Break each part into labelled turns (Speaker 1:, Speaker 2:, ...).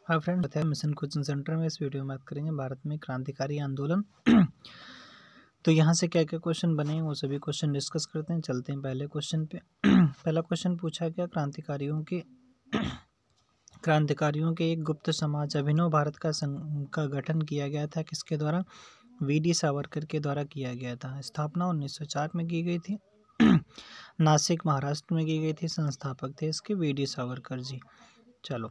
Speaker 1: हाँ फ्रेंड, बताया mission coaching centre में इस वीडियो में बात करेंगे भारत में क्रांतिकारी आंदोलन। तो यहाँ से क्या क्या क्वेश्चन बने वो सभी क्वेश्चन डिस्कस करते हैं। चलते हैं पहले क्वेश्चन पे। पहला क्वेश्चन पूछा गया क्रांतिकारियों के एक गुप्त समाज अभिनव भारत का गठन किया गया था। किसके द्वारा? वीडी सावरकर के द्वारा किया गया था। स्थापना 1904 में की गई थी। नासिक महाराष्ट्र में की गई थी। संस्थापक थे इसके वीडी सावरकर जी। चलो,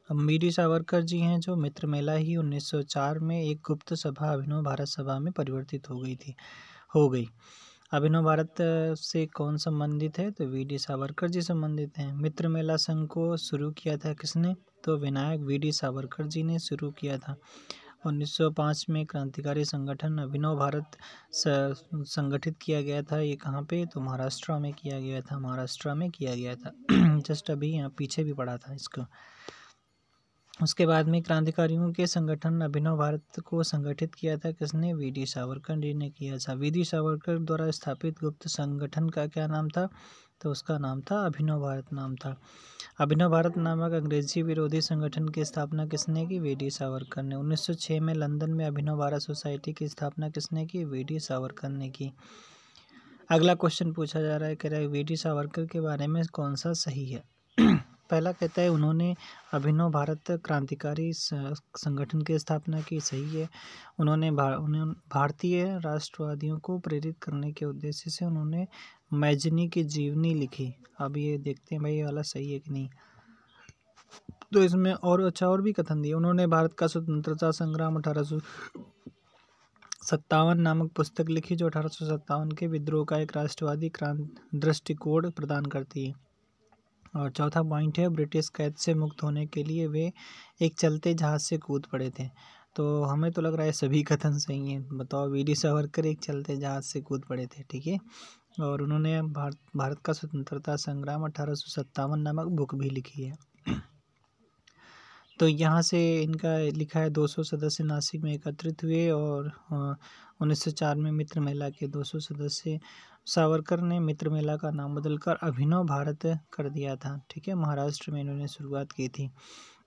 Speaker 1: अब वीडी सावरकर जी हैं जो मित्र मेला ही 1904 में एक गुप्त सभा अभिनव भारत सभा में परिवर्तित हो गई। अभिनव भारत से कौन संबंधित है? तो वीडी सावरकर जी संबंधित हैं। मित्र मेला संघ को शुरू किया था किसने? तो विनायक वीडी सावरकर जी ने शुरू किया था। 1905 में क्रांतिकारी संगठन अभिनव भारत संगठित किया गया था। ये कहाँ पे? तो महाराष्ट्र में किया गया था। जस्ट अभी यहाँ पीछे भी पढ़ा था इसको। उसके बाद में क्रांतिकारियों के संगठन अभिनव भारत को संगठित किया था किसने? वीडी सावरकर जी ने किया था। वीडी सावरकर द्वारा स्थापित गुप्त संगठन का क्या नाम था? तो उसका नाम था अभिनव भारत नाम था। अभिनव भारत नामक अंग्रेजी विरोधी संगठन की स्थापना किसने की? वीडी सावरकर ने। 1906 में लंदन में अभिनव भारत सोसाइटी की स्थापना किसने की? वीडी सावरकर ने की। अगला क्वेश्चन पूछा जा रहा है, कह रहा है वीडी सावरकर के बारे में कौन सा सही है? पहला कहता है उन्होंने अभिनव भारत क्रांतिकारी संगठन की स्थापना की, सही है। उन्होंने भारतीय राष्ट्रवादियों को प्रेरित करने के उद्देश्य से उन्होंने मैजनी की जीवनी लिखी। अब ये देखते हैं भाई ये वाला सही है कि नहीं। तो इसमें और भी कथन दिए। उन्होंने भारत का स्वतंत्रता संग्राम 1857 नामक पुस्तक लिखी जो 1857 के विद्रोह का एक राष्ट्रवादी दृष्टिकोण प्रदान करती है। और चौथा पॉइंट है ब्रिटिश कैद से मुक्त होने के लिए वे एक चलते जहाज से कूद पड़े थे। तो हमें तो लग रहा है सभी कथन सही हैं। बताओ, वीडी सावरकर एक चलते जहाज से कूद पड़े थे, ठीक है। और उन्होंने भारत का स्वतंत्रता संग्राम 1857 नामक बुक भी लिखी है। तो यहाँ से इनका लिखा है 200 सदस्य नासिक में एकत्रित हुए और 1904 में मित्र मेला के 200 सदस्य। सावरकर ने मित्र मेला का नाम बदलकर अभिनव भारत कर दिया था, ठीक है। महाराष्ट्र में इन्होंने शुरुआत की थी।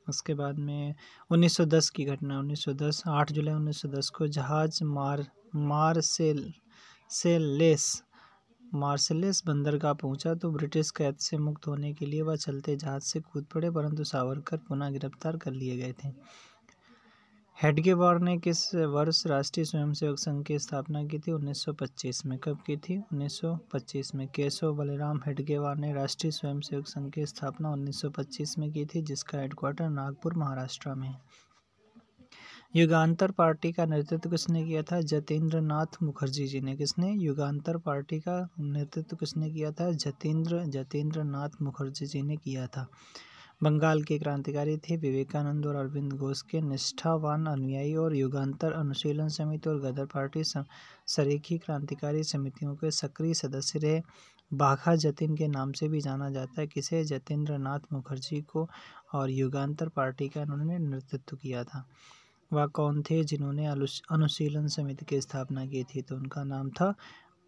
Speaker 1: उसके बाद में 1910 की घटना। 1910 8 जुलाई 1910 को जहाज मार्सेलेस बंदरगाह पहुंचा तो ब्रिटिश कैद से मुक्त होने के लिए वह चलते जहाज से कूद पड़े, परंतु सावरकर पुनः गिरफ्तार कर लिए गए थे। हेडगेवार ने किस वर्ष राष्ट्रीय स्वयंसेवक संघ की स्थापना की थी? 1925 में। कब की थी? 1925 में। केशव बलराम हेडगेवार ने राष्ट्रीय स्वयंसेवक संघ की स्थापना 1925 में की थी, जिसका हेडक्वार्टर नागपुर महाराष्ट्र में है। युगांतर पार्टी का नेतृत्व किसने किया था? जतेंद्र नाथ मुखर्जी जी ने। किसने? युगांतर पार्टी का नेतृत्व किसने किया था? जतेंद्र नाथ मुखर्जी जी ने किया था। बंगाल के क्रांतिकारी थे विवेकानंद और अरविंद घोष के निष्ठावान अनुयायी और युगांतर अनुशीलन समिति और गदर पार्टी सरीखी क्रांतिकारी समितियों के सक्रिय सदस्य रहे। बाघा जतिन के नाम से भी जाना जाता है किसे? जतेंद्र नाथ मुखर्जी को। और युगांतर पार्टी का उन्होंने नेतृत्व किया था। वह कौन थे जिन्होंने अनुशीलन समिति की स्थापना की थी? तो उनका नाम था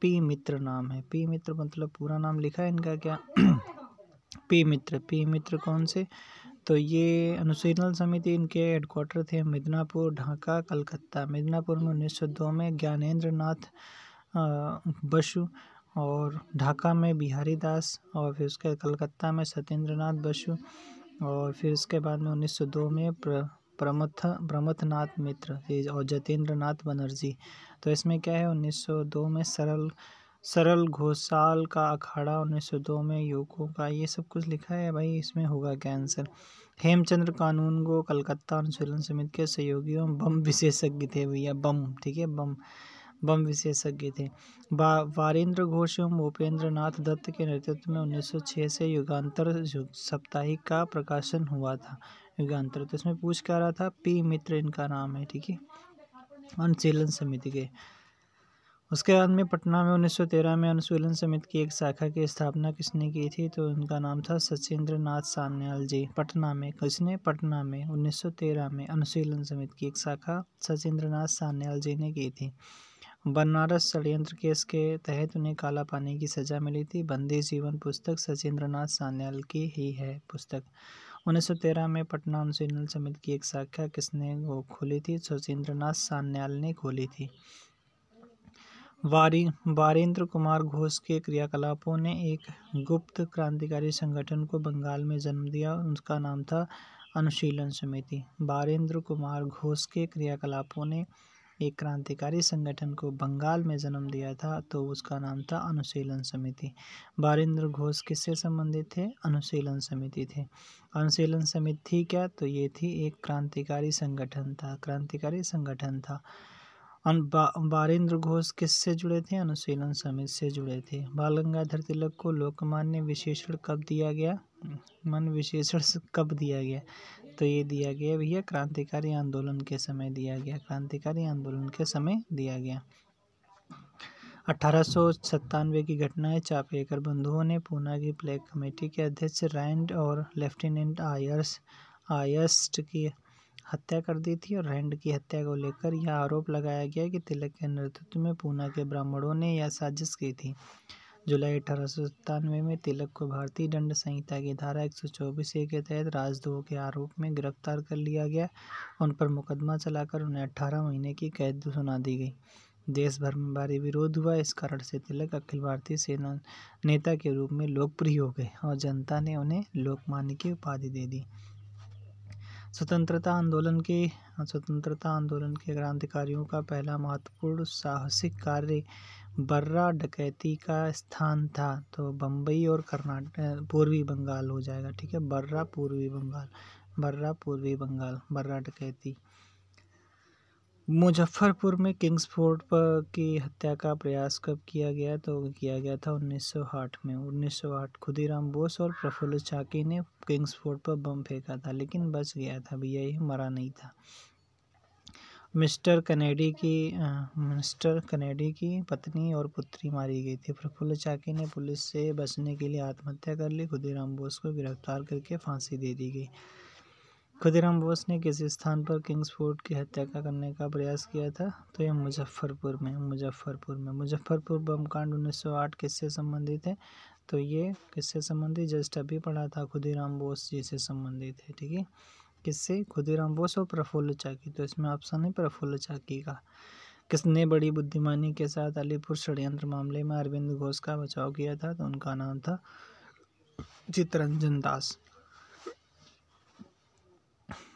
Speaker 1: पी मित्र नाम है। पी मित्र मतलब पूरा नाम लिखा है इनका क्या? पी मित्र कौन से? तो ये अनुशीलन समिति इनके हेडक्वार्टर थे मिदनापुर, ढाका, कलकत्ता। मिदनापुर में 1902 में ज्ञानेंद्र नाथ बसु और ढाका में बिहारी दास और फिर उसके कलकत्ता में सत्येंद्र नाथ बसु और फिर उसके बाद में 1902 में प्रमथनाथ मित्र और जतेंद्र नाथ बनर्जी। तो इसमें क्या है? 1902 में सरल घोषाल का अखाड़ा, 1902 में युवकों का, ये सब कुछ लिखा है भाई। इसमें होगा क्या आंसर? हेमचंद्र कानूनगो कलकत्ता अनुशीलन समिति के सहयोगी एवं बम विशेषज्ञ थे भैया। बम, ठीक है, बम विशेषज्ञ थे। वारेंद्र घोष एवं भूपेंद्र नाथ दत्त के नेतृत्व में 1906 से युगांतर साप्ताहिक का प्रकाशन हुआ था। युगांतर, तो इसमें पूछ क्या रहा था? पी मित्र इनका नाम है, ठीक है, अनुशीलन समिति के। उसके बाद में पटना में 1913 में अनुशीलन समिति की एक शाखा की स्थापना किसने की थी? तो उनका नाम था सचिंद्र नाथ सान्याल जी। पटना में किसने? पटना में 1913 में अनुशीलन समिति की एक शाखा सचिंद्र नाथ सान्याल जी ने की थी। बनारस षड्यंत्र केस के तहत उन्हें काला पानी की सजा मिली थी। बंदी जीवन पुस्तक सचिंद्र नाथ सान्याल की ही है पुस्तक। 1913 में पटना अनुशीलन समिति की एक शाखा किसने वो खोली थी? सुचेंद्रनाथ सान्याल ने खोली थी। वारेंद्र कुमार घोष के क्रियाकलापों ने एक गुप्त क्रांतिकारी संगठन को बंगाल में जन्म दिया, उसका नाम था अनुशीलन समिति। वारेंद्र कुमार घोष के क्रियाकलापों ने एक क्रांतिकारी संगठन को बंगाल में जन्म दिया था, तो उसका नाम था अनुशीलन समिति। वारेंद्र घोष किससे संबंधित थे? अनुशीलन समिति थे। अनुशीलन समिति थी क्या? तो ये थी एक क्रांतिकारी संगठन था, क्रांतिकारी संगठन था। वारेंद्र घोष किससे जुड़े थे? अनुशीलन समिति से जुड़े थे। बाल गंगाधर तिलक को लोकमान्य विशेषण कब दिया गया? मन विशेषण कब दिया गया? तो ये दिया गया भैया क्रांतिकारी आंदोलन के समय दिया गया, क्रांतिकारी आंदोलन के समय दिया गया। 1897 की घटना है। चापेकर बंधुओं ने पूना की प्लेग कमेटी के अध्यक्ष रैंड और लेफ्टिनेंट आयस्ट की हत्या कर दी थी, और रैंड की हत्या को लेकर यह आरोप लगाया गया कि तिलक के नेतृत्व में पूना के ब्राह्मणों ने यह साजिश की थी। जुलाई 1897 में तिलक को भारतीय दंड संहिता की धारा 124A के तहत राजद्रोह के आरोप में गिरफ्तार कर लिया गया। उन पर मुकदमा चलाकर उन्हें 18 महीने की कैद सुना दी गई। देश भर में भारी विरोध हुआ। इस कारण से तिलक अखिल भारतीय सेना नेता के रूप में लोकप्रिय हो गए और जनता ने उन्हें लोकमान्य की उपाधि दे दी। स्वतंत्रता आंदोलन के क्रांतिकारियों का पहला महत्वपूर्ण साहसिक कार्य बर्रा डकैती का स्थान था, तो बम्बई और कर्नाटक पूर्वी बंगाल हो जाएगा। ठीक है, बर्रा पूर्वी बंगाल, बर्रा डकैती। मुजफ्फरपुर में किंग्सफोर्ड की हत्या का प्रयास कब किया गया? तो किया गया था 1908 में। 1908 खुदीराम बोस और प्रफुल्ल चाकी ने किंग्सफोर्ड पर बम फेंका था, लेकिन बच गया था भैया, ये मरा नहीं था। मिस्टर कनेडी की पत्नी और पुत्री मारी गई थी। प्रफुल्ल चाकी ने पुलिस से बचने के लिए आत्महत्या कर ली। खुदीराम बोस को गिरफ्तार करके फांसी दे दी गई। खुदीराम बोस ने किस स्थान पर किंग्सफोर्ड की हत्या करने का प्रयास किया था? तो यह मुजफ्फरपुर में। मुजफ्फरपुर बम कांड 1908 किससे संबंधित है? तो ये किससे संबंधित? जस्ट अभी पढ़ा था, खुदीराम बोस जी से संबंधित है। ठीक है, किससे? खुदीराम बोस और प्रफुल्ल चाकी। तो इसमें ऑप्शन है प्रफुल्ल चाकी का। किसने बड़ी बुद्धिमानी के साथ अलीपुर षड्यंत्र मामले में अरविंद घोष का बचाव किया था? तो उनका नाम था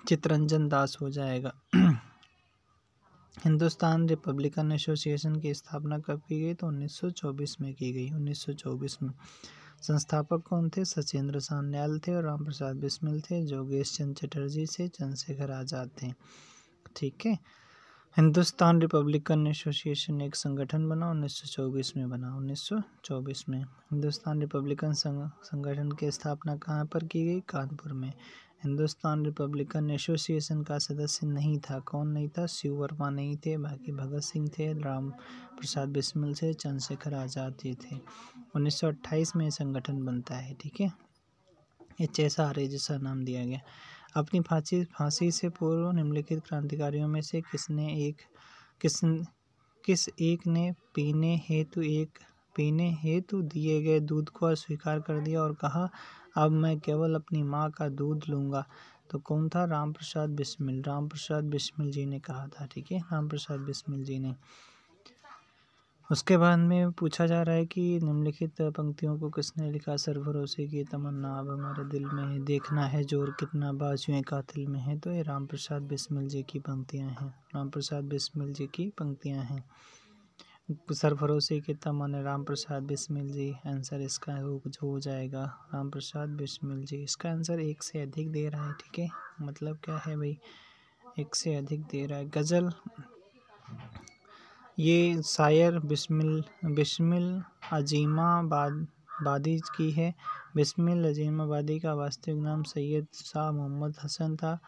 Speaker 1: चित्तरंजन दास हो जाएगा। हिंदुस्तान रिपब्लिकन एसोसिएशन की स्थापना कब की गई? तो 1924 में की गई, 1924 में। संस्थापक कौन थे? सचेंद्र सान्याल थे और राम प्रसाद बिस्मिल थे। जोगेश चंद्र चटर्जी से चंद्रशेखर आजाद थे। ठीक है, हिंदुस्तान रिपब्लिकन एसोसिएशन एक संगठन बना 1924 में बना, 1924 में। हिंदुस्तान रिपब्लिकन संगठन की स्थापना कहाँ पर की गई? कानपुर में। हिंदुस्तान रिपब्लिकन एसोसिएशन का सदस्य नहीं था। कौन नहीं था? शिव वर्मा नहीं थे, बाकी भगत सिंह थे, राम प्रसाद बिस्मिल थे, चंद्रशेखर आजाद जी थे। 1928 में संगठन बनता है। ठीक है, HSRA जैसा नाम दिया गया। अपनी फांसी से पूर्व निम्नलिखित क्रांतिकारियों में से किस एक ने पीने हेतु दिए गए दूध को अस्वीकार कर दिया और कहा, अब मैं केवल अपनी माँ का दूध लूँगा? तो कौन था? राम प्रसाद बिस्मिल जी ने कहा था। ठीक है, राम प्रसाद बिस्मिल जी ने। उसके बाद में पूछा जा रहा है कि निम्नलिखित पंक्तियों को किसने लिखा? सरफरोशी की तमन्ना अब हमारे दिल में है, देखना है जोर कितना बाजुएं कातिल में है। तो ये राम प्रसाद बिस्मिल जी की पंक्तियां हैं, राम प्रसाद बिस्मिल जी की पंक्तियां हैं। सरफरोशी की तमन्ना राम प्रसाद बिस्मिल जी, आंसर इसका हो जाएगा राम प्रसाद बिस्मिल जी। इसका आंसर एक से अधिक दे रहा है। ठीक है, मतलब क्या है भाई, एक से अधिक दे रहा है। गज़ल ये शायर बिस्मिल अजीमाबादी की है। बिस्मिल अजीमाबादी का वास्तविक नाम सैयद शाह मोहम्मद हसन था।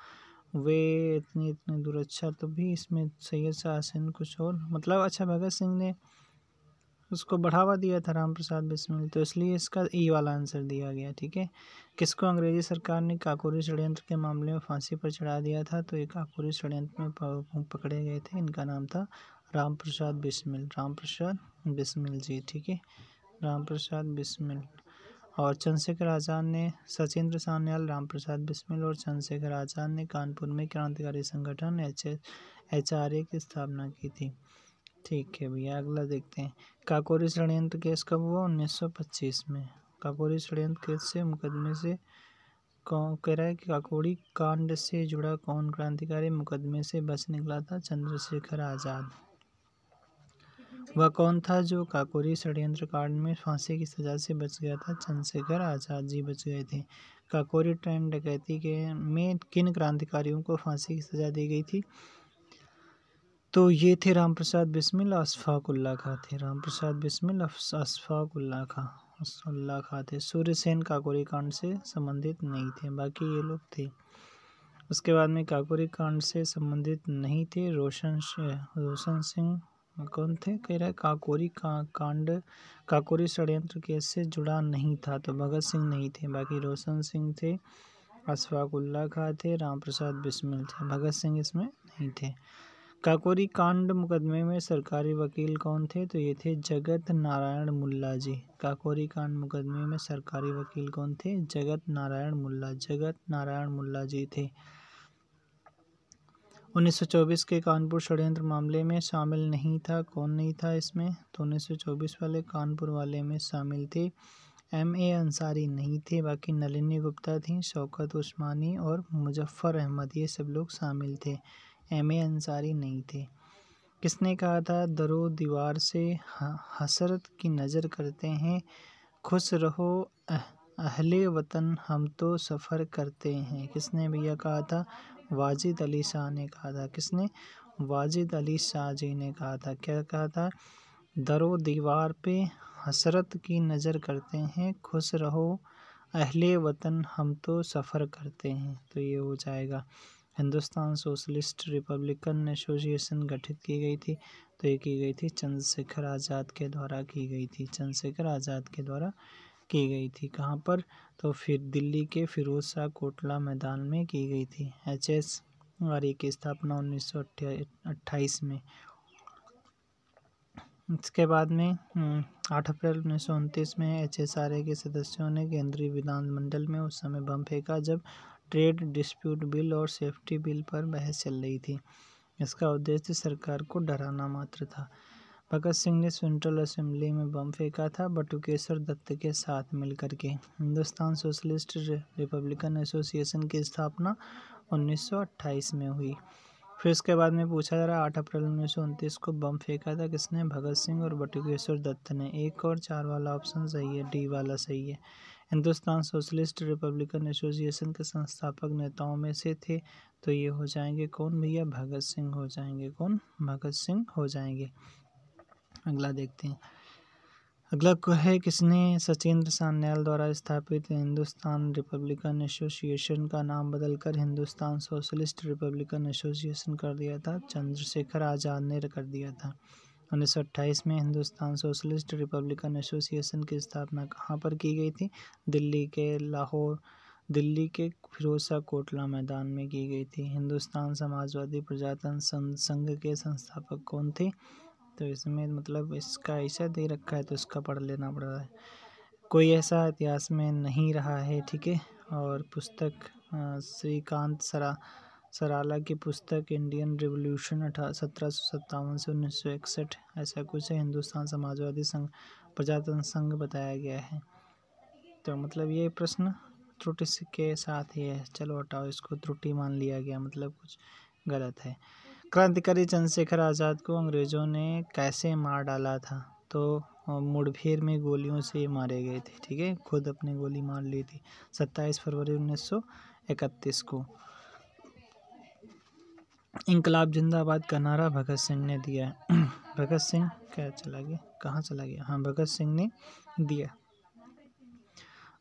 Speaker 1: वे इतनी दूर, अच्छा तो भी इसमें सैयद शाह हसन कुछ और, मतलब अच्छा भगत सिंह ने उसको बढ़ावा दिया था राम प्रसाद बिस्मिल, तो इसलिए इसका ई वाला आंसर दिया गया। ठीक है, किसको अंग्रेजी सरकार ने काकोरी षड्यंत्र के मामले में फांसी पर चढ़ा दिया था? तो ये काकोरी षड्यंत्र में पकड़े गए थे, इनका नाम था राम प्रसाद बिस्मिल जी। ठीक है, राम प्रसाद बिस्मिल। और चंद्रशेखर आज़ाद ने, सचिंद्र सान्याल, रामप्रसाद बिस्मिल और चंद्रशेखर आज़ाद ने कानपुर में क्रांतिकारी संगठन HRA की स्थापना की थी। ठीक है भैया, अगला देखते हैं। काकोरी षड्यंत्र केस कब हुआ? 1925 में। काकोरी षड्यंत्र केस से मुकदमे से कौन कह रहा है कि काकोरी कांड से जुड़ा कौन क्रांतिकारी मुकदमे से बच निकला था? चंद्रशेखर आज़ाद। वह कौन था जो काकोरी षड्यंत्र कांड में फांसी की सजा से बच गया था? चंद्रशेखर आज़ाद जी बच गए थे। काकोरी ट्रेन डकैती के में किन क्रांतिकारियों को फांसी की सजा दी गई थी? तो ये थे रामप्रसाद बिस्मिल, अशफाक उल्लाह खां थे। रामप्रसाद बिस्मिल, अशफाक उल्लाह खां थे। सूर्यसेन काकोरी कांड से संबंधित नहीं थे, बाकी ये लोग थे। उसके बाद में काकोरी कांड से संबंधित नहीं थे रोशन सिंह। कौन थे? कह रहा है काकोरी कांड काकोरी षड्यंत्र केस से जुड़ा नहीं था, तो भगत सिंह नहीं थे। बाकी रोशन सिंह थे, अशफाक उल्लाह खां थे, रामप्रसाद बिस्मिल थे। भगत सिंह इसमें नहीं थे। काकोरी कांड मुकदमे में सरकारी वकील कौन थे? तो ये थे जगत नारायण मुल्ला जी। काकोरी कांड मुकदमे में सरकारी वकील कौन थे? जगत नारायण मुल्ला जी थे। 1924 के कानपुर षड्यंत्र मामले में शामिल नहीं था। कौन नहीं था इसमें? तो 1924 वाले कानपुर वाले में शामिल थे M.A. अंसारी नहीं थे। बाकी नलिनी गुप्ता थी, शौकत उस्मानी और मुजफ्फर अहमद, ये सब लोग शामिल थे। M.A. अंसारी नहीं थे। किसने कहा था दरो दीवार से हसरत की नज़र करते हैं, खुश रहो अहले वतन हम तो सफ़र करते हैं? किसने भैया कहा था? वाजिद अली शाह ने कहा था। किसने? वाजिद अली शाह जी ने कहा था। क्या कहा था? दरो दीवार पे हसरत की नज़र करते हैं, खुश रहो अहले वतन हम तो सफ़र करते हैं। तो ये हो जाएगा। हिंदुस्तान सोशलिस्ट रिपब्लिकन एसोसिएशन गठित की गई थी, तो ये की गई थी चंद्रशेखर आज़ाद के द्वारा की गई थी। चंद्रशेखर आज़ाद के द्वारा की गई थी। कहाँ पर? तो फिर दिल्ली के फिरोज शाह कोटला मैदान में की गई थी। HSRA की स्थापना 1928 में। इसके बाद में 8 अप्रैल 1929 में HSRA के सदस्यों ने केंद्रीय विधानमंडल में उस समय बम फेंका जब ट्रेड डिस्प्यूट बिल और सेफ्टी बिल पर बहस चल रही थी। इसका उद्देश्य सरकार को डराना मात्र था। भगत सिंह ने सेंट्रल असेंबली में बम फेंका था बटुकेश्वर दत्त के साथ मिलकर के। हिंदुस्तान सोशलिस्ट रिपब्लिकन एसोसिएशन की स्थापना 1928 में हुई। फिर इसके बाद में पूछा जा रहा है 8 अप्रैल 1929 को बम फेंका था किसने? भगत सिंह और बटुकेश्वर दत्त ने। 1 और 4 वाला ऑप्शन सही है, डी वाला सही है। हिंदुस्तान सोशलिस्ट रिपब्लिकन एसोसिएशन के संस्थापक नेताओं में से थे, तो ये हो जाएंगे कौन भैया? भगत सिंह हो जाएंगे। कौन? भगत सिंह हो जाएंगे। अगला देखते हैं। अगला है किसने सचिंद्र सान्याल द्वारा स्थापित हिंदुस्तान रिपब्लिकन एसोसिएशन का नाम बदलकर हिंदुस्तान सोशलिस्ट रिपब्लिकन एसोसिएशन कर दिया था? चंद्रशेखर आज़ाद ने कर दिया था। 1928 में हिंदुस्तान सोशलिस्ट रिपब्लिकन एसोसिएशन की स्थापना कहाँ पर की गई थी? दिल्ली के फिरोज शाह कोटला मैदान में की गई थी। हिंदुस्तान समाजवादी प्रजातंत्र संघ के संस्थापक कौन थे? तो इसमें मतलब इसका ऐसा दे रखा है तो इसका पढ़ लेना पड़ रहा है। कोई ऐसा इतिहास में नहीं रहा है, ठीक है। और पुस्तक श्रीकांत सराला की पुस्तक इंडियन रिवॉल्यूशन 1757 से 1961 ऐसा कुछ है। हिंदुस्तान समाजवादी संघ प्रजातंत्र संघ बताया गया है। तो मतलब ये प्रश्न त्रुटि के साथ ही है। चलो हटाओ इसको, त्रुटि मान लिया गया, मतलब कुछ गलत है। क्रांतिकारी चंद्रशेखर आज़ाद को अंग्रेज़ों ने कैसे मार डाला था? तो मुठभेड़ में गोलियों से मारे गए थे, ठीक है। खुद अपने गोली मार ली थी 27 फरवरी 1931 को। इंकलाब जिंदाबाद का नारा भगत सिंह ने दिया। भगत सिंह क्या चला गया? कहाँ चला गया? हाँ, भगत सिंह ने दिया।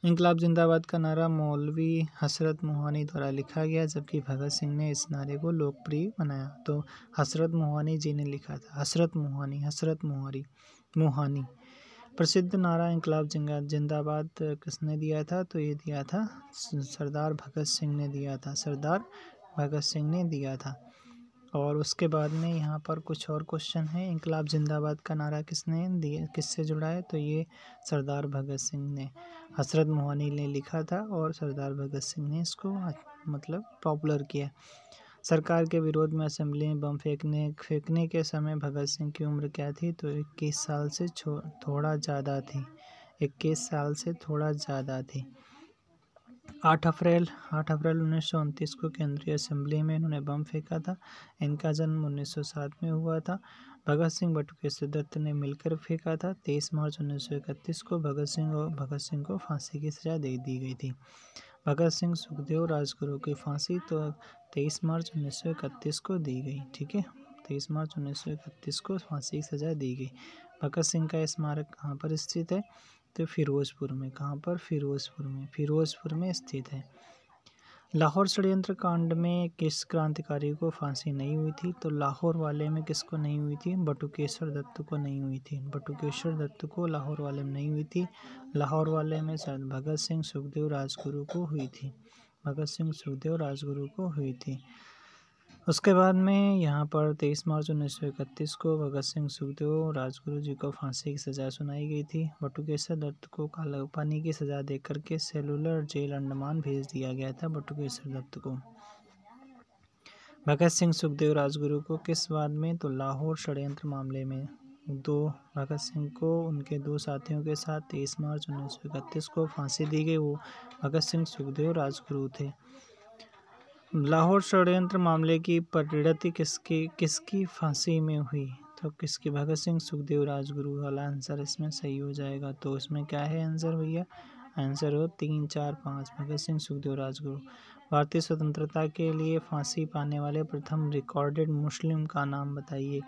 Speaker 1: इंकलाब जिंदाबाद का नारा मौलवी हसरत मोहानी द्वारा लिखा गया, जबकि भगत सिंह ने इस नारे को लोकप्रिय बनाया। तो हसरत मोहानी जी ने लिखा था। हसरत मोहानी। प्रसिद्ध नारा इंकलाब जिंदाबाद किसने दिया था? तो ये दिया था सरदार भगत सिंह ने दिया था। सरदार भगत सिंह ने दिया था। और उसके बाद में यहाँ पर कुछ और क्वेश्चन है। इंकलाब जिंदाबाद का नारा किसने दिया, किससे जुड़ा है? तो ये सरदार भगत सिंह ने, हसरत मोहानी ने लिखा था और सरदार भगत सिंह ने इसको मतलब पॉपुलर किया। सरकार के विरोध में असेंबली में बम फेंकने के समय भगत सिंह की उम्र क्या थी? तो 21 साल से थोड़ा ज़्यादा थी। 21 साल से थोड़ा ज़्यादा थी। 8 अप्रैल 1929 को केंद्रीय असेंबली में इन्होंने बम फेंका था। इनका जन्म 1907 में हुआ था। भगत सिंह बटुकेश्वर दत्त ने मिलकर फेंका था। 23 मार्च 1931 को भगत सिंह को फांसी की सजा दे दी गई थी। भगत सिंह, सुखदेव, राजगुरु की फांसी तो 23 मार्च 1931 को दी गई। ठीक है, 23 मार्च 1931 को फांसी की सजा दी गई। भगत सिंह का स्मारक कहाँ पर स्थित है? तो फिरोजपुर में। कहाँ पर? फिरोजपुर में स्थित है। लाहौर षड्यंत्र कांड में किस क्रांतिकारी को फांसी नहीं हुई थी? तो लाहौर वाले में किसको नहीं हुई थी? बटुकेश्वर दत्त को नहीं हुई थी। बटुकेश्वर दत्त को लाहौर वाले में नहीं हुई थी। लाहौर वाले में भगत सिंह, सुखदेव, राजगुरु को हुई थी। भगत सिंह, सुखदेव, राजगुरु को हुई थी। उसके बाद में यहाँ पर 23 मार्च 1931 को भगत सिंह, सुखदेव, राजगुरु जी को फांसी की सजा सुनाई गई थी। बटुकेश्वर दत्त को काला पानी की सजा देकर के सेलुलर जेल अंडमान भेज दिया गया था। बटुकेश्वर दत्त को। भगत सिंह, सुखदेव, राजगुरु को किस वाद में? तो लाहौर षड्यंत्र मामले में भगत सिंह को उनके 2 साथियों के साथ 23 मार्च 1931 को फांसी दी गई। वो भगत सिंह, सुखदेव, राजगुरु थे। लाहौर षड्यंत्र मामले की परिणति किसकी फांसी में हुई? तो किसकी? भगत सिंह, सुखदेव, राजगुरु वाला आंसर इसमें सही हो जाएगा। तो इसमें क्या है आंसर भैया? आंसर हो 3, 4, 5। भगत सिंह, सुखदेव, राजगुरु। भारतीय स्वतंत्रता के लिए फांसी पाने वाले प्रथम रिकॉर्डेड मुस्लिम का नाम बताइए।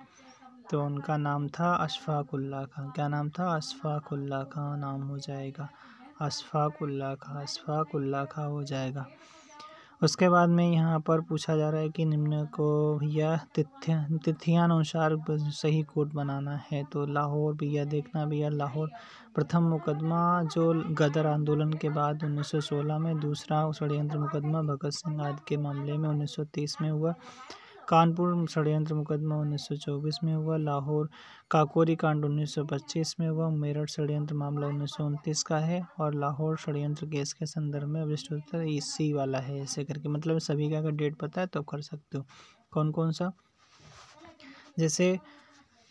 Speaker 1: तो उनका नाम था अशफाक उल्लाह खां। क्या नाम था? अशफाक उल्लाह खां नाम हो जाएगा। अशफाक उल्लाह खां हो जाएगा। उसके बाद में यहाँ पर पूछा जा रहा है कि निम्न को भैया तिथियानुसार सही कोड बनाना है। तो लाहौर भैया देखना भैया, लाहौर प्रथम मुकदमा जो गदर आंदोलन के बाद 1916 में, दूसरा षड्यंत्र मुकदमा भगत सिंह आदि के मामले में 1930 में हुआ। कानपुर षड्यंत्र मुकदमा 1924 में हुआ। लाहौर काकोरी कांड 1925 में हुआ। मेरठ षड्यंत्र मामला 1929 का है। और लाहौर षड्यंत्र केस के संदर्भ में अभिष्ट उत्तर इसी वाला है, ऐसे करके। मतलब सभी का अगर डेट पता है तो कर सकते हो। कौन कौन सा? जैसे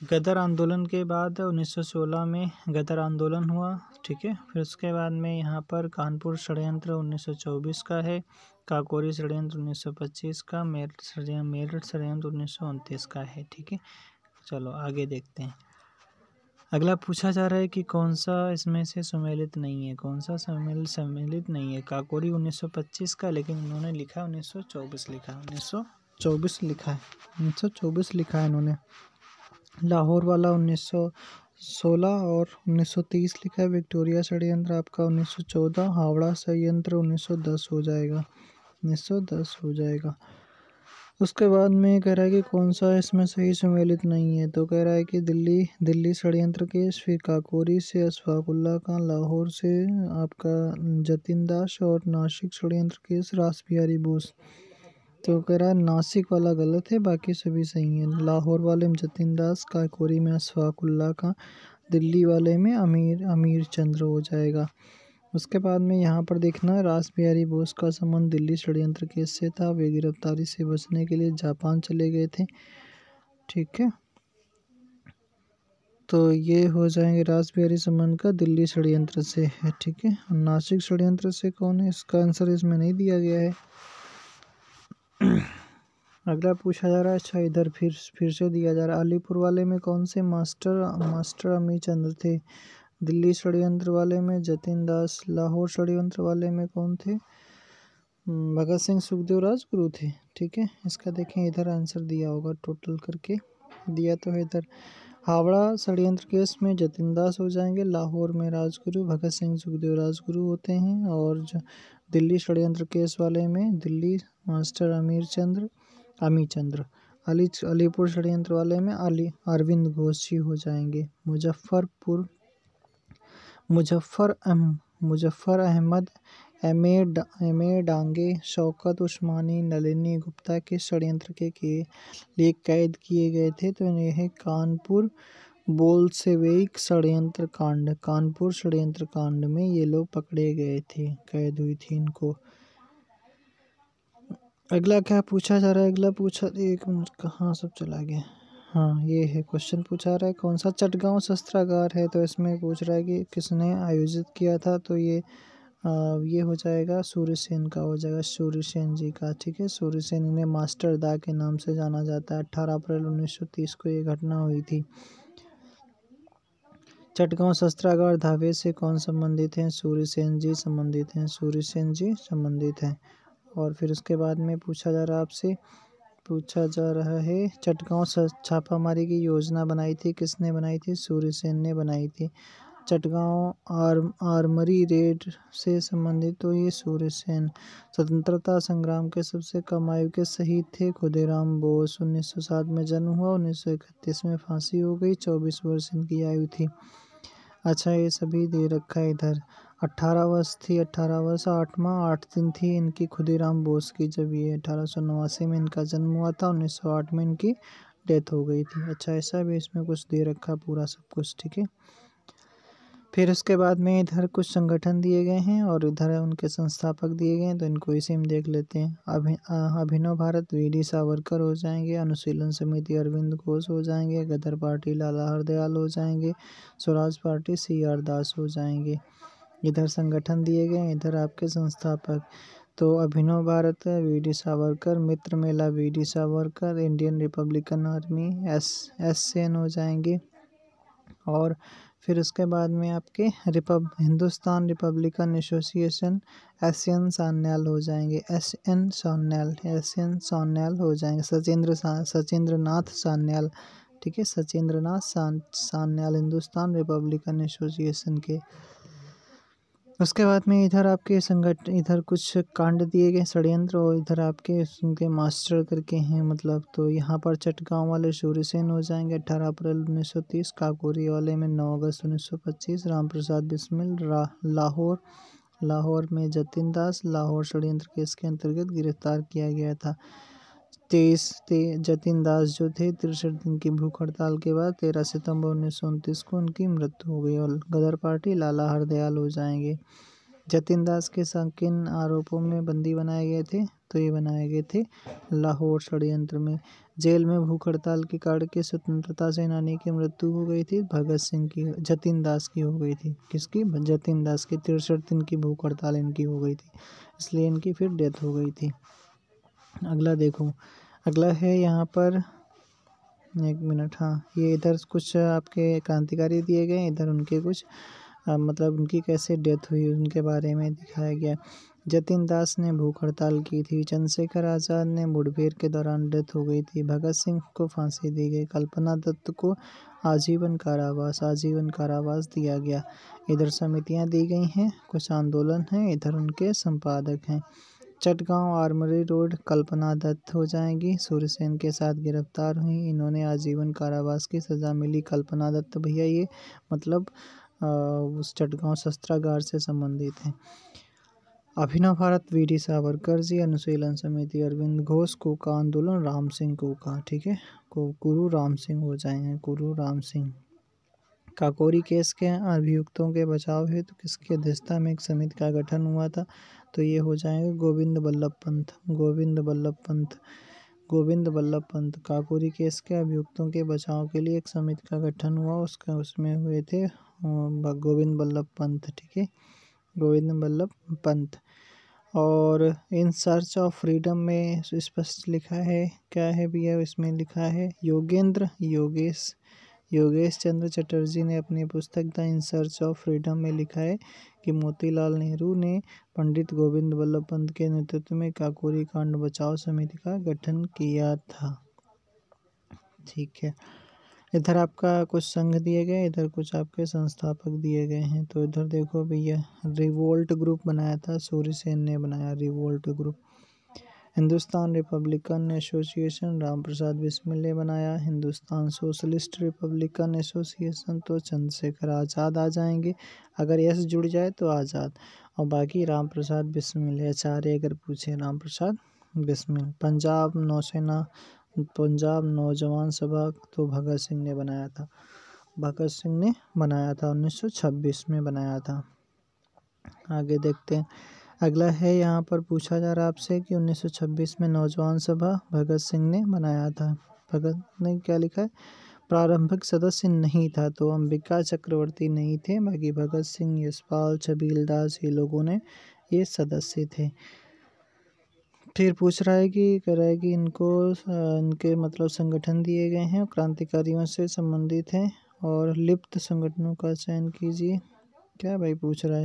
Speaker 1: गदर आंदोलन के बाद 1916 में गदर आंदोलन हुआ। ठीक है, फिर उसके बाद में यहाँ पर कानपुर षड्यंत्र 1924 का है। काकोरी षड्यंत्र 1925 का। मेरठ षड्यंत्र 1929 का है। ठीक है, चलो आगे देखते हैं। अगला पूछा जा रहा है कि कौन सा इसमें से सम्मिलित नहीं है? कौन सा सम्मिलित नहीं है? काकोरी 1925 का, लेकिन इन्होंने लिखा 1924 लिखा है। 1924 लिखा है। 1924 लिखा है इन्होंने। लाहौर वाला 1916 और 1930 लिखा है। विक्टोरिया षड्यंत्र आपका 1914। हावड़ा षड्यंत्र 1910 हो जाएगा। 1910 हो जाएगा। उसके बाद में कह रहा है कि कौन सा इसमें सही सम्मिलित नहीं है? तो कह रहा है कि दिल्ली षड्यंत्र केस, फिर काकोरी से अशफाक उल्लाह खां, लाहौर से आपका जतिन दास, और नासिक षड्यंत्र केस रास बिहारी बोस। तो कह रहा है नासिक वाला गलत है, बाकी सभी सही है। लाहौर वाले में जतिन दास, काकोरी में अशफाक उल्लाह खां, दिल्ली वाले में अमीर चंद्र हो जाएगा। उसके बाद में यहाँ पर देखना, रास बिहारी बोस का संबंध दिल्ली षड्यंत्र केस से था। वे गिरफ्तारी से बचने के लिए जापान चले गए थे। ठीक है, तो ये हो जाएंगे रास बिहारी संबंध का दिल्ली षड्यंत्र से है। ठीक है, नासिक षड्यंत्र से कौन है? इसका आंसर इसमें नहीं दिया गया है। अगला पूछा जा रहा है, अच्छा इधर फिर से दिया जा रहा है। अलीपुर वाले में कौन से मास्टर अमीर चंद्र थे? दिल्ली षड्यंत्र वाले में जतिन दास। लाहौर षड्यंत्र वाले में कौन थे? भगत सिंह, सुखदेव, राजगुरु थे। ठीक है, इसका देखें इधर आंसर दिया होगा, टोटल करके दिया तो है इधर। हावड़ा षड्यंत्र केस में जतिन दास हो जाएंगे। लाहौर में राजगुरु, भगत सिंह, सुखदेव, राजगुरु होते हैं। और दिल्ली षड्यंत्र केस वाले में दिल्ली मास्टर अमी चंद्र। अलीपुर षड्यंत्र वाले में अरविंद घोष जी हो जाएंगे। मुजफ्फर अहमद एम ए डांगे, शौकत उस्मानी, नलिनी गुप्ता के षड्यंत्र के लिए कैद किए गए थे। तो यह कानपुर बोल्शेविक षड्यंत्र कांड में ये लोग पकड़े गए थे, कैद हुई थी इनको। अगला क्या पूछा जा रहा है, अगला पूछा, एक मिनट कहाँ सब चला गया। हाँ ये है क्वेश्चन पूछा रहा है कौन सा चटगांव शस्त्रागार है। तो इसमें पूछ रहा है कि किसने आयोजित किया था। तो ये हो जाएगा सूर्यसेन का हो जाएगा, सूर्यसेन जी का। ठीक है, सूर्यसेन इन्हें मास्टर दा के नाम से जाना जाता है। 18 अप्रैल 1930 को ये घटना हुई थी। चटगांव शस्त्रागार धावे से कौन संबंधित हैं, सूर्यसेन जी संबंधित हैं, सूर्यसेन जी संबंधित हैं। और फिर उसके बाद में पूछा जा रहा है चटगांव छापामारी की योजना बनाई थी, किसने बनाई थी, सूर्यसेन ने बनाई थी। चटगांव आर्मरी रेड से संबंधित तो ये सूर्यसेन। स्वतंत्रता संग्राम के सबसे कम आयु के शहीद थे खुदीराम बोस। 1907 में जन्म हुआ, 1931 में फांसी हो गई, 24 वर्ष इनकी आयु थी। अच्छा ये सभी दे रखा है इधर। 18 वर्ष थी, 18 वर्ष 8 दिन थी इनकी खुदीराम बोस की, जब ये 1889 में इनका जन्म हुआ था, 1908 में इनकी डेथ हो गई थी। अच्छा ऐसा भी इसमें कुछ दे रखा पूरा सब कुछ। ठीक है, फिर उसके बाद में इधर कुछ संगठन दिए गए हैं और इधर उनके संस्थापक दिए गए हैं, तो इनको इसी में देख लेते हैं। अभिनव भारत वीडी सावरकर हो जाएंगे, अनुशीलन समिति अरविंद घोष हो जाएंगे, गदर पार्टी लाला हरदयाल हो जाएंगे, स्वराज पार्टी CR दास हो जाएंगे। इधर संगठन दिए गए, इधर आपके संस्थापक। तो Abhinav Bharat VD Savarkar, Mitra Mela VD Savarkar, Indian Republican Army SN हो जाएंगे। और फिर उसके बाद में आपके Hindustan Republican Association SN Sanyal हो जाएंगे, SN सान्याल हो जाएंगे, सचिंद्र नाथ सान्याल। ठीक है, सचिंद्र नाथ सान्याल हिंदुस्तान रिपब्लिकन एसोसिएशन के। उसके बाद में इधर आपके इधर कुछ कांड दिए गए षड्यंत्र, और इधर आपके उनके मास्टर करके हैं मतलब। तो यहाँ पर चटगांव वाले सूर्यसेन हो जाएंगे 18 अप्रैल 1930, काकोरी वाले में 9 अगस्त 1925, राम प्रसाद बिस्मिल लाहौर में जतिन दास, लाहौर षड्यंत्र केस के अंतर्गत गिरफ्तार किया गया था। 23 जतिन दास जो थे 63 दिन की भूख हड़ताल के बाद 13 सितंबर 1929 को उनकी मृत्यु हो गई। और गदर पार्टी लाला हरदयाल हो जाएंगे। जतिन दास के किन आरोपों में बंदी बनाए गए थे, तो ये बनाए गए थे लाहौर षड्यंत्र में। जेल में भूख हड़ताल के कारण के स्वतंत्रता सेनानी की मृत्यु हो गई थी, भगत सिंह की, जतिन दास की हो गई थी। किसकी, जतिन दास की। 63 दिन की भूख हड़ताल इनकी हो गई थी, इसलिए इनकी फिर डेथ हो गई थी। अगला देखो, अगला है यहाँ पर, एक मिनट, हाँ ये इधर कुछ आपके क्रांतिकारी दिए गए, इधर उनके कुछ मतलब उनकी कैसे डेथ हुई उनके बारे में दिखाया गया। जतिन दास ने भूख हड़ताल की थी, चंद्रशेखर आज़ाद ने मुठभेड़ के दौरान डेथ हो गई थी, भगत सिंह को फांसी दी गई, कल्पना दत्त को आजीवन कारावास दिया गया। इधर समितियां दी गई हैं, कुछ आंदोलन हैं, इधर उनके संपादक हैं। चटगांव आर्मरी रोड कल्पना दत्त हो जाएंगी, सूर्यसेन के साथ गिरफ्तार हुई, इन्होंने आजीवन कारावास की सज़ा मिली। कल्पना दत्त भैया ये मतलब उस चटगांव शस्त्रागार से संबंधित हैं। अभिनव भारत वीडी सावरकर जी, अनुशीलन समिति अरविंद घोष, कोका आंदोलन राम सिंह कोका। ठीक है, गुरु राम सिंह हो जाएंगे, गुरु राम सिंह। काकोरी केस के अभियुक्तों के बचाव हेतु तो किसकी अध्यक्षता में एक समिति का गठन हुआ था, तो ये हो जाएंगे गोविंद बल्लभ पंत। काकोरी केस के अभियुक्तों के बचाव के लिए एक समिति का गठन हुआ, उसमें हुए थे गोविंद बल्लभ पंत। ठीक है, गोविंद बल्लभ पंत। और इन सर्च ऑफ फ्रीडम में स्पष्ट लिखा है, क्या है भैया, इसमें लिखा है योगेश चंद्र चटर्जी ने अपनी पुस्तक the in search of freedom में लिखा है कि मोतीलाल नेहरू ने पंडित गोविंद बल्लभ पंत के नेतृत्व में काकोरी कांड बचाओ समिति का गठन किया था। ठीक है, इधर आपका कुछ संघ दिए गए, इधर कुछ आपके संस्थापक दिए गए हैं। तो इधर देखो भैया, रिवोल्ट ग्रुप बनाया था, सूर्यसेन ने बनाया revolt group. Hindustan Republican Association Ram Prasad Bismil ने बनाया। हिंदुस्तान सोशलिस्ट रिपब्लिकन एसोसिएशन तो चंद्रशेखर आज़ाद आ जाएंगे, अगर एस जुड़ जाए तो आज़ाद। और बाकी राम प्रसाद बिस्मिल है। 4 अगर पूछे राम प्रसाद बिस्मिल। पंजाब नौजवान सभा तो भगत सिंह ने बनाया था। भगत सिंह ने बनाया था, 1926 में बनाया था। आगे देखते हैं। अगला है, यहाँ पर पूछा जा रहा है आपसे कि 1926 में नौजवान सभा भगत सिंह ने बनाया था। भगत ने क्या लिखा है? प्रारंभिक सदस्य नहीं था, तो अंबिका चक्रवर्ती नहीं थे, बाकी भगत सिंह, यशपाल, छबील दास, ये लोगों ने ये सदस्य थे। फिर पूछ रहा है कि कह रहा है कि इनके मतलब संगठन दिए गए हैं, क्रांतिकारियों से संबंधित हैं और लिप्त संगठनों का चयन कीजिए। क्या भाई पूछ रहा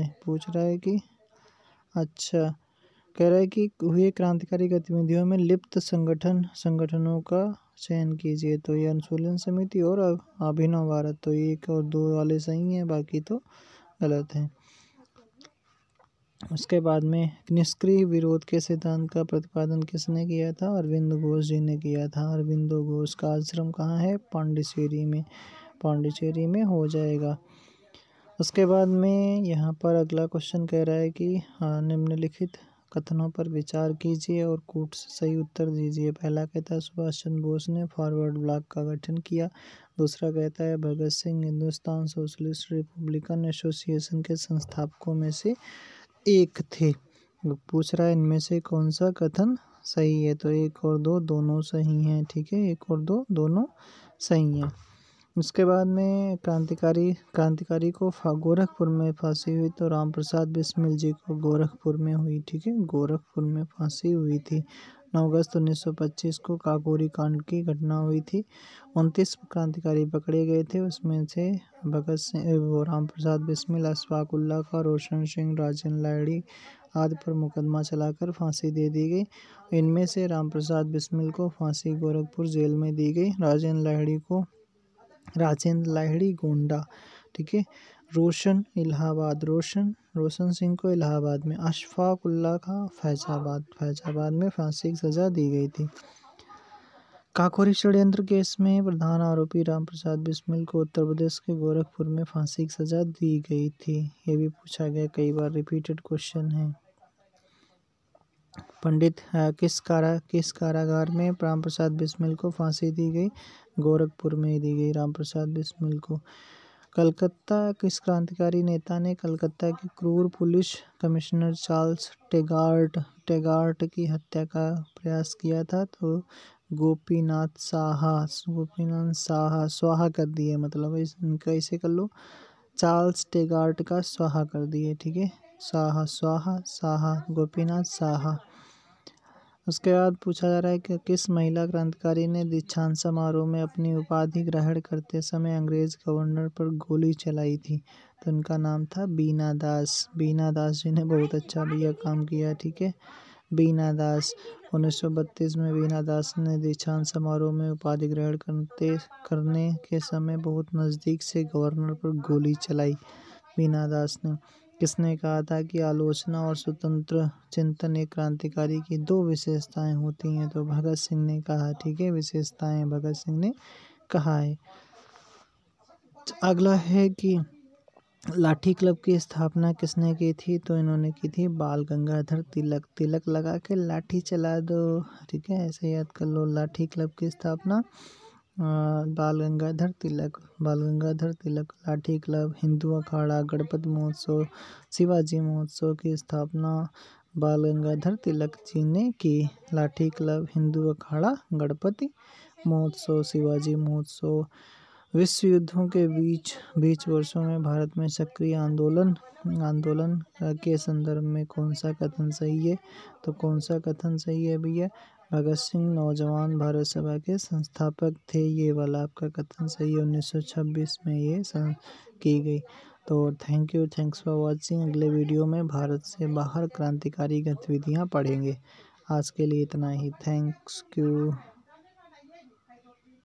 Speaker 1: है कि अच्छा, कह रहा है कि हुए क्रांतिकारी गतिविधियों में लिप्त संगठनों का चयन कीजिए। तो ये अनुशीलन समिति और अभिनव भारत, तो 1 और 2 वाले सही हैं, बाकी तो गलत हैं। उसके बाद में निष्क्रिय विरोध के सिद्धांत का प्रतिपादन किसने किया था? अरविंद घोष जी ने किया था। अरविंद घोष का आश्रम कहाँ है? पांडिचेरी में हो जाएगा। उसके बाद में यहाँ पर अगला क्वेश्चन कह रहा है कि निम्नलिखित कथनों पर विचार कीजिए और कूट से सही उत्तर दीजिए। पहला कहता है सुभाष चंद्र बोस ने फॉरवर्ड ब्लॉक का गठन किया। दूसरा कहता है Bhagat Singh Hindustan Socialist Republican Association के संस्थापकों में से एक थे। पूछ रहा है इनमें से कौन सा कथन सही है? तो 1 और 2 दोनों सही हैं। ठीक है, 1 और 2 दोनों सही हैं। उसके बाद में क्रांतिकारी को गोरखपुर में फांसी हुई, तो राम प्रसाद बिस्मिल जी को गोरखपुर में हुई। ठीक है, गोरखपुर में फांसी हुई थी। 9 अगस्त 1925 को काकोरी कांड की घटना हुई थी। 29 क्रांतिकारी पकड़े गए थे, उसमें से भगत सिंह, राम प्रसाद बिस्मिल, अशफाक उल्ला खां, रोशन सिंह, राजेंद्र लाहिड़ी आदि पर मुकदमा चलाकर फांसी दे दी गई। इनमें से राम प्रसाद बिस्मिल को फांसी गोरखपुर जेल में दी गई, राजेंद्र लाहिड़ी गोंडा। ठीक है, रोशन सिंह को इलाहाबाद में, अशफाक उल्ला खां फैजाबाद में फांसी की सजा दी गई थी। काकोरी षड्यंत्र केस में प्रधान आरोपी राम प्रसाद बिस्मिल को उत्तर प्रदेश के गोरखपुर में फांसी की सजा दी गई थी। ये भी पूछा गया, कई बार रिपीटेड क्वेश्चन है। पंडित किस कारागार में राम प्रसाद बिस्मिल को फांसी दी गई? गोरखपुर में दी गई राम प्रसाद बिस्मिल को। कलकत्ता किस क्रांतिकारी नेता ने कलकत्ता के क्रूर पुलिस कमिश्नर चार्ल्स टेगार्ट की हत्या का प्रयास किया था? तो गोपीनाथ साहा स्वाहा कर दिए, मतलब इनका इसे कर लो, चार्ल्स टेगार्ट का स्वाहा कर दिए। ठीक है, साहा गोपीनाथ साहा। उसके बाद पूछा जा रहा है कि किस महिला क्रांतिकारी ने दीक्षांत समारोह में अपनी उपाधि ग्रहण करते समय अंग्रेज गवर्नर पर गोली चलाई थी? तो उनका नाम था बीना दास जी ने बहुत अच्छा भैया काम किया। ठीक है, बीना दास। 1932 में बीना दास ने दीक्षांत समारोह में उपाधि ग्रहण करने के समय बहुत नज़दीक से गवर्नर पर गोली चलाई। बीना दास ने। किसने कहा था कि आलोचना और स्वतंत्र चिंतन एक क्रांतिकारी की 2 विशेषताएं होती हैं? तो भगत सिंह ने कहा। ठीक है, विशेषताएं भगत सिंह ने कहा है। अगला है कि लाठी क्लब की स्थापना किसने की थी? तो इन्होंने की थी बाल गंगाधर तिलक लगा के लाठी चला दो। ठीक है, ऐसे याद कर लो। लाठी क्लब की स्थापना बाल गंगाधर तिलक। लाठी क्लब, हिंदू अखाड़ा, गणपति महोत्सव, शिवाजी महोत्सव की स्थापना बाल गंगाधर तिलक जी ने की। लाठी क्लब, हिंदू अखाड़ा, गणपति महोत्सव, शिवाजी महोत्सव। विश्व युद्धों के बीच वर्षों में भारत में सक्रिय आंदोलन के संदर्भ में कौन सा कथन सही है? तो कौन सा कथन सही है भैया? भगत सिंह नौजवान भारत सभा के संस्थापक थे, ये वाला आपका कथन सही है। 1926 में ये की गई। तो थैंक्स फॉर वॉचिंग। अगले वीडियो में भारत से बाहर क्रांतिकारी गतिविधियाँ पढ़ेंगे। आज के लिए इतना ही। Thanks you.